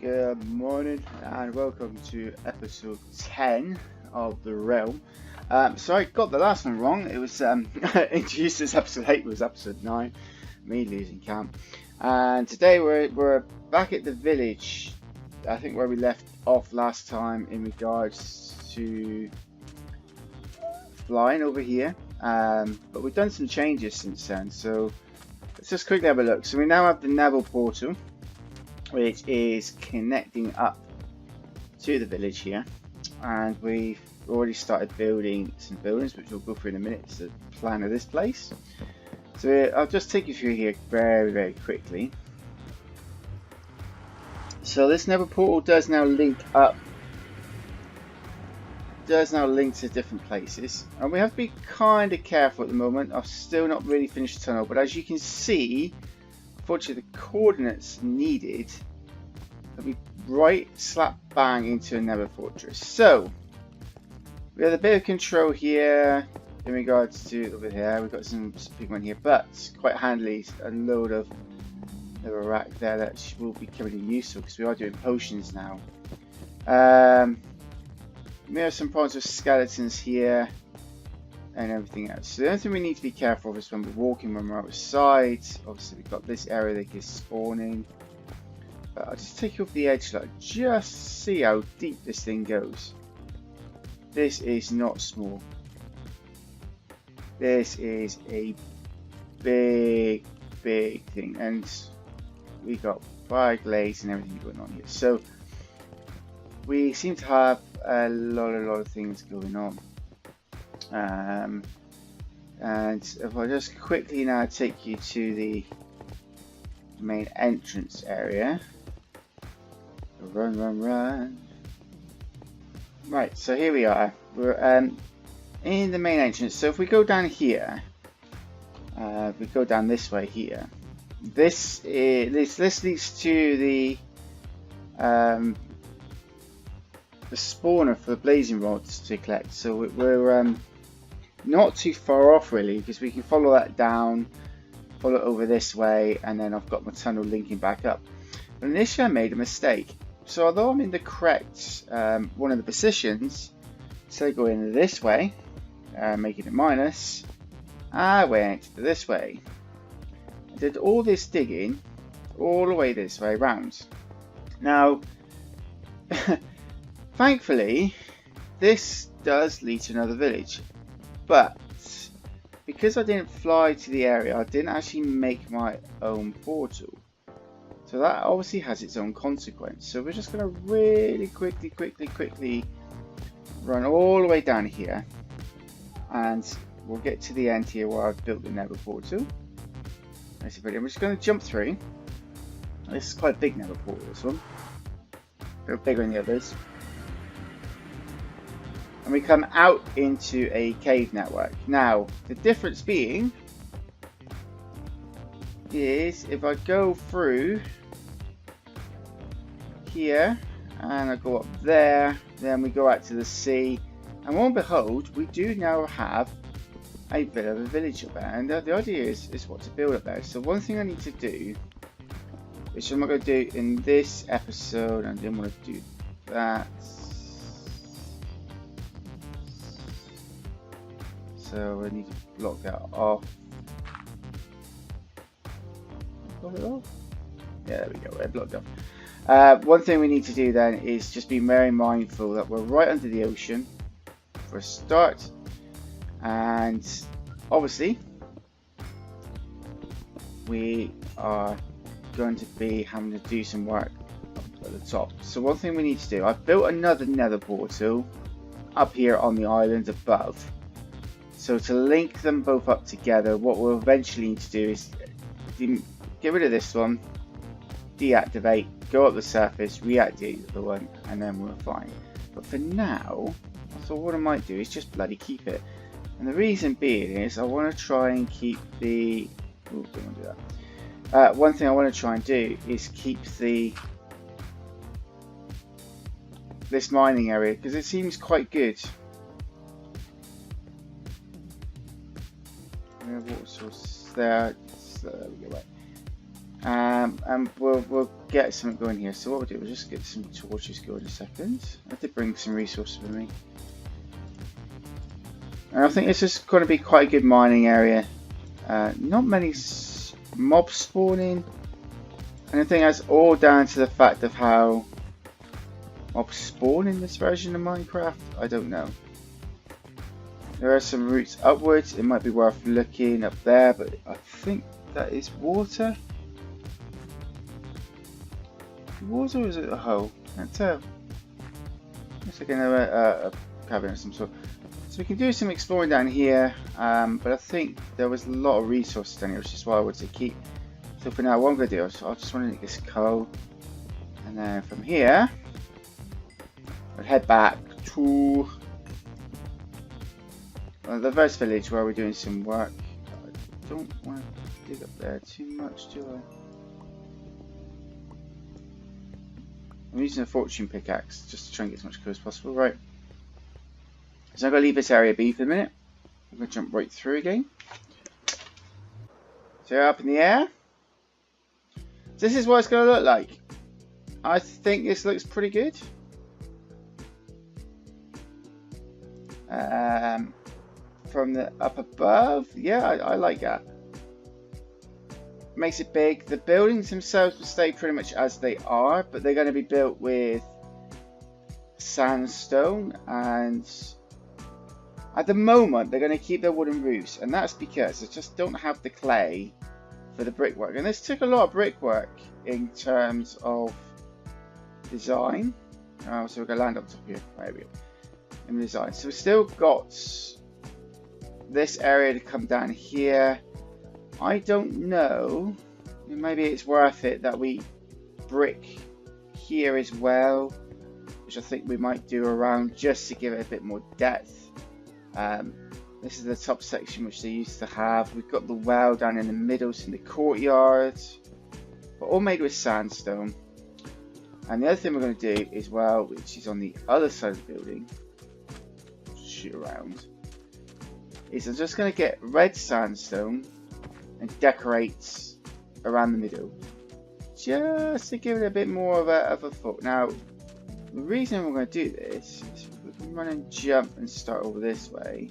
Good morning and welcome to episode 10 of The Realm. So I got the last one wrong. It was introduced as episode 8, it was episode 9, me losing count. And today we're back at the village, I think where we left off last time in regards to flying over here. But we've done some changes since then, so let's just quickly have a look. So we now have the Neville portal, which is connecting up to the village here, and we've already started building some buildings, which we'll go through in a minute. It's the plan of this place. So I'll just take you through here very quickly. So this Nether portal does now link up, to different places, and we have to be kind of careful at the moment. I've still not really finished the tunnel, but as you can see, unfortunately the coordinates needed will be right slap bang into a Nether fortress. So we have a bit of control here in regards to over here. We've got some pigment here, but quite handily a load of Nether rack there that will be coming in useful because we are doing potions now. We have some problems with skeletons here and everything else. So the only thing we need to be careful of is when we're walking, when we're outside. Obviously we've got this area that is spawning. But I'll just take you off the edge, like, just see how deep this thing goes. This is not small. This is a big thing, and we got fire glaze and everything going on here. So we seem to have a lot of things going on. And if I just quickly now take you to the main entrance area. Run. Right, so here we are. We're in the main entrance. So if we go down here, we go down this way here. This leads to the spawner for the blazing rods to collect. So we're not too far off really, because we can follow that down, follow it over this way, and then I've got my tunnel linking back up. But initially I made a mistake. So although I'm in the correct one of the positions, instead of going this way, making it minus, I went this way. I did all this digging all the way this way round. Now, thankfully, this does lead to another village, but because I didn't fly to the area, I didn't actually make my own portal. So that obviously has its own consequence. So we're just going to really quickly run all the way down here, and we'll get to the end here where I've built the Nether portal. I'm just going to jump through. This is quite a big Nether portal, this one. A bit bigger than the others. And we come out into a cave network. Now, the difference being is if I go through here and I go up there, then we go out to the sea, and lo and behold, we do now have a bit of a village up there. And the idea is what to build up there. So one thing I need to do, which I'm not going to do in this episode, I didn't want to do that. So I need to block that off. Block it off? Yeah, there we go, we're blocked off. One thing we need to do then is just be very mindful that we're right under the ocean for a start. And obviously, we are going to be having to do some work up at the top. So one thing we need to do, I've built another Nether portal up here on the island above. So to link them both up together, what we'll eventually need to do is get rid of this one, deactivate, go up the surface, reactivate the other one, and then we're fine. But for now, so what I might do is just bloody keep it. And the reason being is I want to try and keep the... Ooh, don't want to do that. One thing I want to try and do is keep this mining area, because it seems quite good. Water source there, so there we go. Right. And we'll get something going here. So what we'll do, we'll just get some torches going in a second. I have to bring some resources with me. And I think this is going to be quite a good mining area. Not many mobs spawning. And I think that's all down to the fact of how mobs spawn in this version of Minecraft. I don't know. There are some routes upwards. It might be worth looking up there, but I think that is water. Water, or is it a hole? Can't tell. Looks like a cabin of some sort. So we can do some exploring down here, but I think there was a lot of resources down here, which is why I would say keep. So for now, what I'm going to do is I just want to get this coal, and then from here, I'll head back to the first village where we're doing some work. I don't want to dig up there too much, do I? I'm using a fortune pickaxe just to try and get as much coal as possible, right? So I'm going to leave this area be for a minute. I'm going to jump right through again. So up in the air. This is what it's going to look like. I think this looks pretty good. From the up above, yeah, I like that. Makes it big. The buildings themselves will stay pretty much as they are, but they're going to be built with sandstone, and at the moment they're going to keep their wooden roofs, and that's because they just don't have the clay for the brickwork. And this took a lot of brickwork in terms of design. So we're going to land up top here. There we go. In design. So we've still got this area to come down here. I don't know. Maybe it's worth it that we brick here as well, which I think we might do around just to give it a bit more depth. This is the top section which they used to have. We've got the well down in the middle, so in the courtyard, but all made with sandstone. And the other thing we're going to do as well, which is on the other side of the building, shoot around, is I'm just going to get red sandstone and decorate around the middle, just to give it a bit more of a foot. Now, the reason we're going to do this is we can run and jump and start over this way.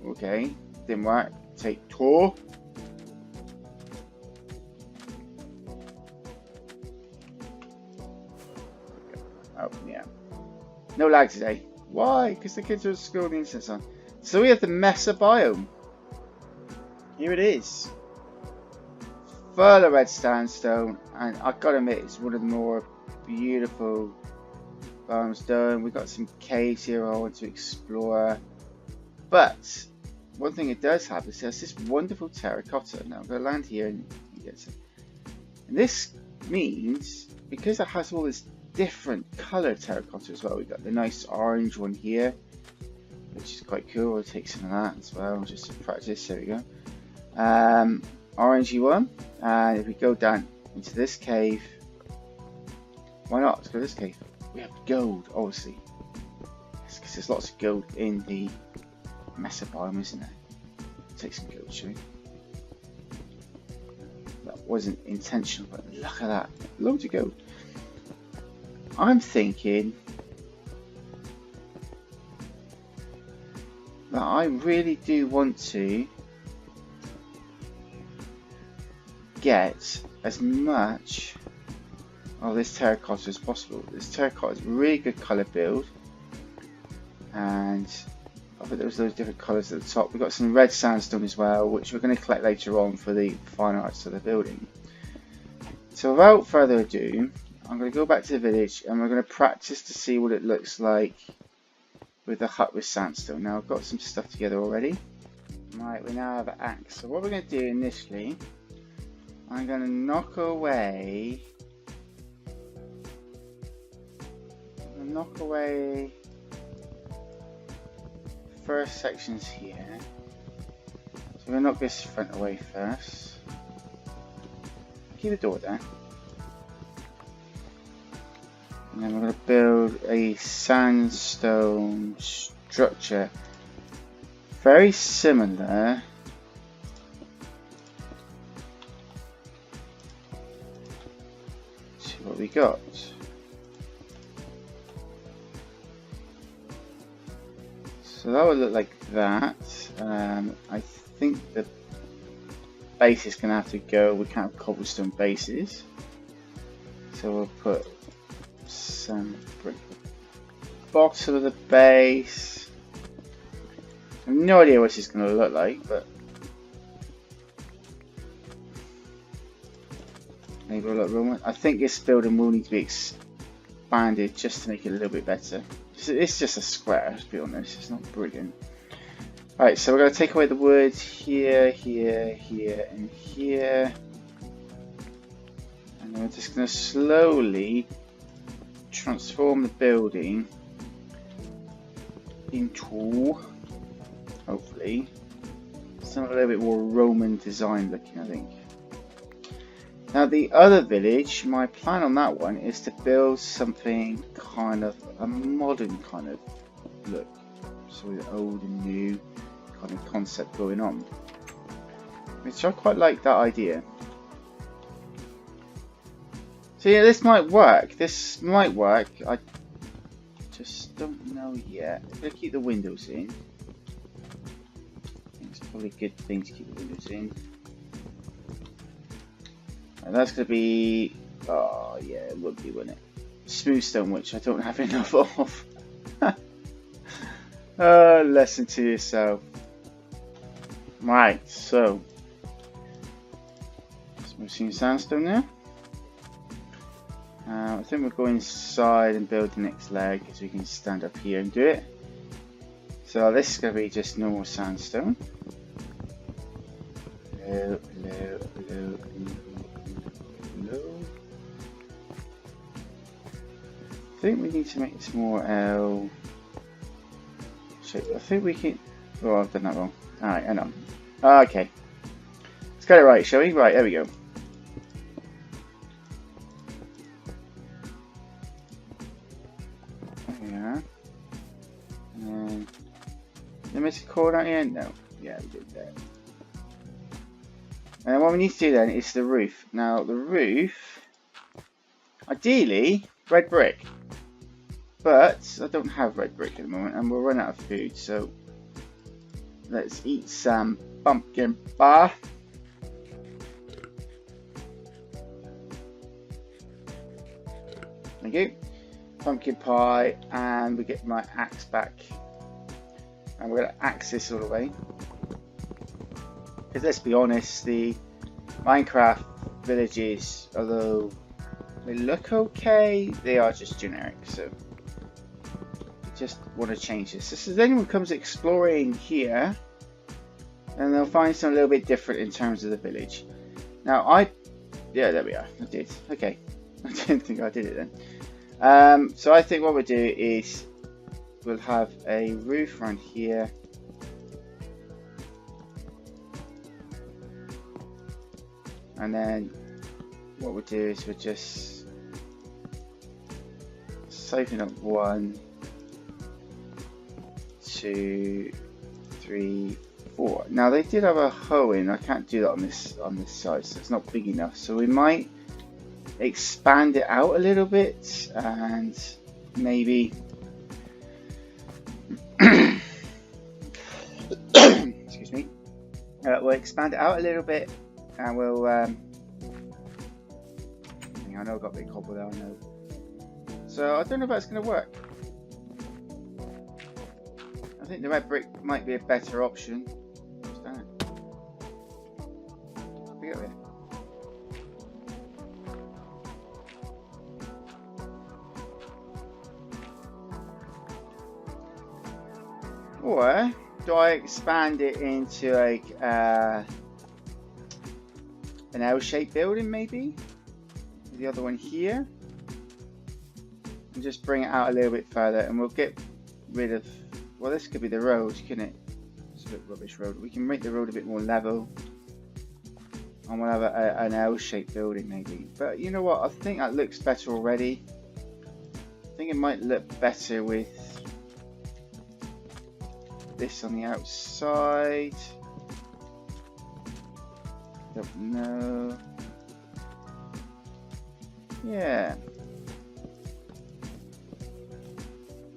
Okay, didn't work. Take tour. Oh yeah, no lag today. Why? Because the kids are at school and the internet's on. So we have the Mesa biome. Here it is. Full of red sandstone, and I've got to admit it's one of the more beautiful biomes done. We've got some caves here I want to explore. But one thing it does have is there's this wonderful terracotta. Now I'm going to land here and get some. And this means, because it has all this different coloured terracotta as well, we've got the nice orange one here, which is quite cool. I'll take some of that as well, just to practice. There we go. Orangey one. And if we go down into this cave, why not? Let's go to this cave. We have gold, obviously. Yes, because there's lots of gold in the Mesa biome, isn't there? Take some gold, shall we? That wasn't intentional, but look at that. Loads of gold. I'm thinking that I really do want to get as much of this terracotta as possible. This terracotta is a really good colour build, and I think there's those different colours at the top. We've got some red sandstone as well, which we're going to collect later on for the fine arts of the building. So without further ado, I'm going to go back to the village and we're going to practice to see what it looks like with the hut with sandstone. Now I've got some stuff together already. Right, we now have an axe. So what we're going to do initially, I'm going to knock away first sections here. So we're going to knock this front away first. Keep the door there. And then we're going to build a sandstone structure very similar what we got. So that would look like that. I think the base is going to have to go. We can't have cobblestone bases. So we'll put some brick at the bottom of the base. I have no idea what this is going to look like, but maybe a lot of room. I think this building will need to be expanded just to make it a little bit better. It's just a square, to be honest. It's not brilliant. Alright, so we're going to take away the wood here, here, here, and here. And then we're just going to slowly transform the building into, hopefully, something a little bit more Roman design looking, I think. Now the other village, my plan on that one is to build something kind of a modern kind of look. So with old and new kind of concept going on. Which I quite like that idea. So yeah, this might work. This might work. I just don't know yet. I'm going to keep the windows in. I think it's probably a good thing to keep the windows in. And that's going to be, oh yeah, it would be, wouldn't it? Smooth stone, which I don't have enough of. Lesson to yourself. Right, so smooth sandstone there. I think we'll go inside and build the next leg, because we can stand up here and do it. So this is going to be just normal sandstone. Hello, hello, hello, hello. I think we need to make this more L shape. I think we can. Oh, I've done that wrong. Alright, hang on. Okay. Let's get it right, shall we? Right, there we go. There we are. And then. Did I miss a chord at the end? No. Yeah, we did that. And what we need to do then is the roof. Now the roof, ideally red brick, but I don't have red brick at the moment and we'll run out of food, so let's eat some pumpkin pie. Thank you. Pumpkin pie, and we get my axe back. And we're going to axe this all the way. Because let's be honest, the Minecraft villages, although they look okay, they are just generic. So I just want to change this. So if anyone comes exploring here, and they'll find something a little bit different in terms of the village. Now yeah, there we are. I did. Okay, I didn't think I did it then. So I think what we'll do is we'll have a roof around here. And then what we'll do is we'll just siphon up 1, 2, 3, 4. Now they did have a hole in. I can't do that on this side, so it's not big enough. So we might expand it out a little bit and maybe excuse me. We'll expand it out a little bit. And we'll, I know I've got a big cobble there, I know. So I don't know if that's going to work. I think the red brick might be a better option. Just done it. Pick it up here. Or do I expand it into like an L-shaped building, maybe? The other one here. And just bring it out a little bit further, and we'll get rid of, well, this could be the road, couldn't it? It's a bit rubbish road. We can make the road a bit more level. And we'll have an L-shaped building, maybe. But you know what? I think that looks better already. I think it might look better with this on the outside. Don't know. Yeah.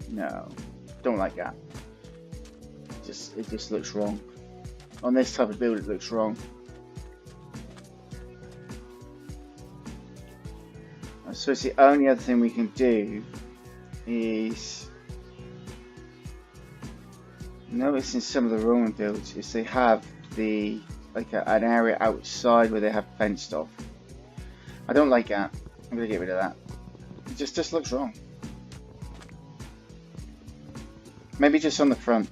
No, don't like that. It just looks wrong. On this type of build, it looks wrong. I suppose the only other thing we can do is notice in some of the Roman builds is they have the an area outside where they have fenced off. I don't like that. I'm gonna get rid of that. It just looks wrong. Maybe just on the front.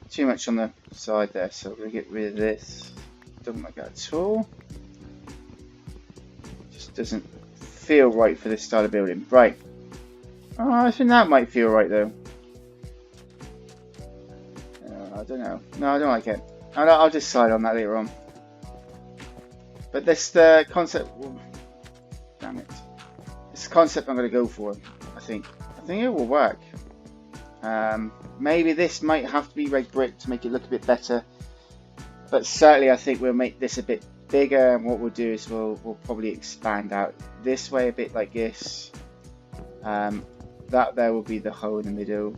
Too much on the side there, so we're gonna get rid of this. Don't like that at all. Just doesn't feel right for this style of building. Right. Oh, I think that might feel right though. I don't know. No, I don't like it. I'll decide on that later on. But the concept. Damn it. It's the concept I'm going to go for. I think it will work. Maybe this might have to be red brick to make it look a bit better. But certainly, I think we'll make this a bit bigger. And what we'll do is we'll probably expand out this way a bit like this. That there will be the hole in the middle.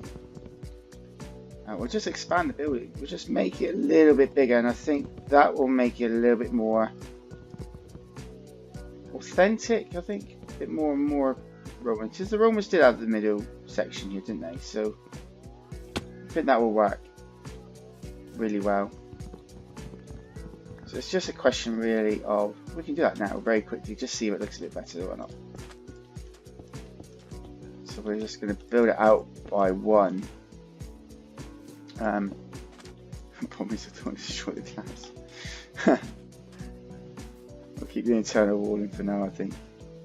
We'll just expand the building. We'll just make it a little bit bigger, and I think that will make it a little bit more authentic. I think a bit more and more Roman, because the Romans did have the middle section here, didn't they? So I think that will work really well. So it's just a question really of, we can do that now very quickly, just see if it looks a bit better or not. So we're just going to build it out by one. I promise I don't want to destroy the glass. We'll keep the internal walling for now, I think.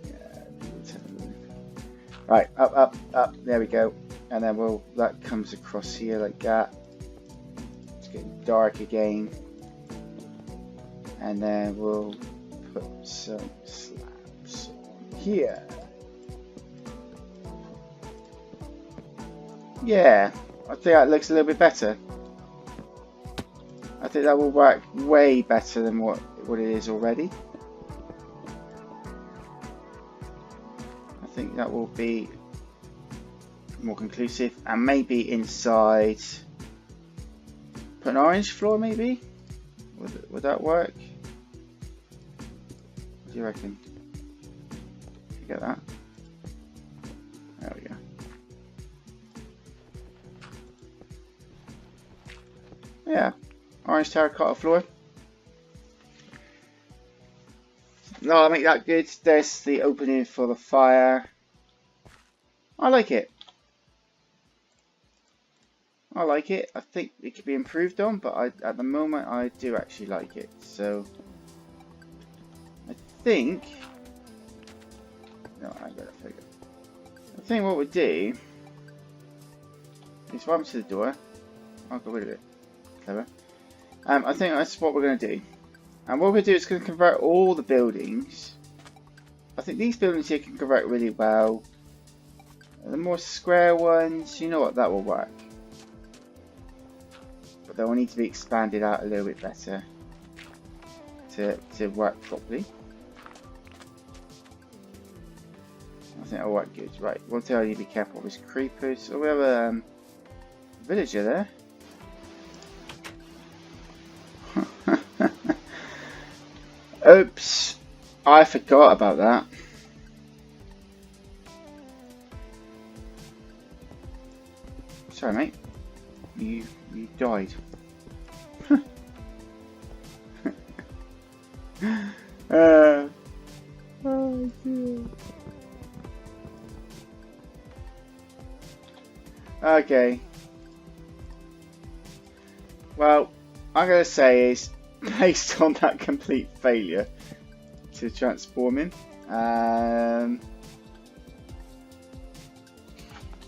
Yeah, the internal walling. Right, up, there we go. And then that comes across here like that. It's getting dark again. And then we'll put some slabs on here. Yeah. I think that looks a little bit better. I think that will work way better than what it is already. I think that will be more conclusive, and maybe inside put an orange floor maybe? Would that work? What do you reckon? You get that? There we go. Yeah, orange terracotta floor. No, I'll make that good. There's the opening for the fire. I like it. I like it. I think it could be improved on, but at the moment I do actually like it. So I think. No, I got it. I think what we do is run to the door. I'll get rid of it. Clever. I think that's what we're going to do. And what we're going to do is going to convert all the buildings. I think these buildings here can convert really well. The more square ones, you know what, that will work. But they will need to be expanded out a little bit better to work properly. I think that'll work good. Right, one thing I need to be careful of is creepers. Oh, we have a villager there. Oops, I forgot about that. Sorry, mate. You died. Oh dear. Okay. Well, I'm gonna say is, based on that complete failure to transform him,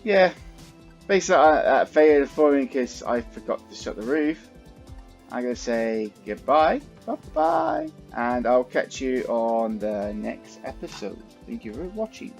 yeah, based on that failure to forming because I forgot to shut the roof, I'm going to say goodbye, bye-bye, and I'll catch you on the next episode. Thank you for watching.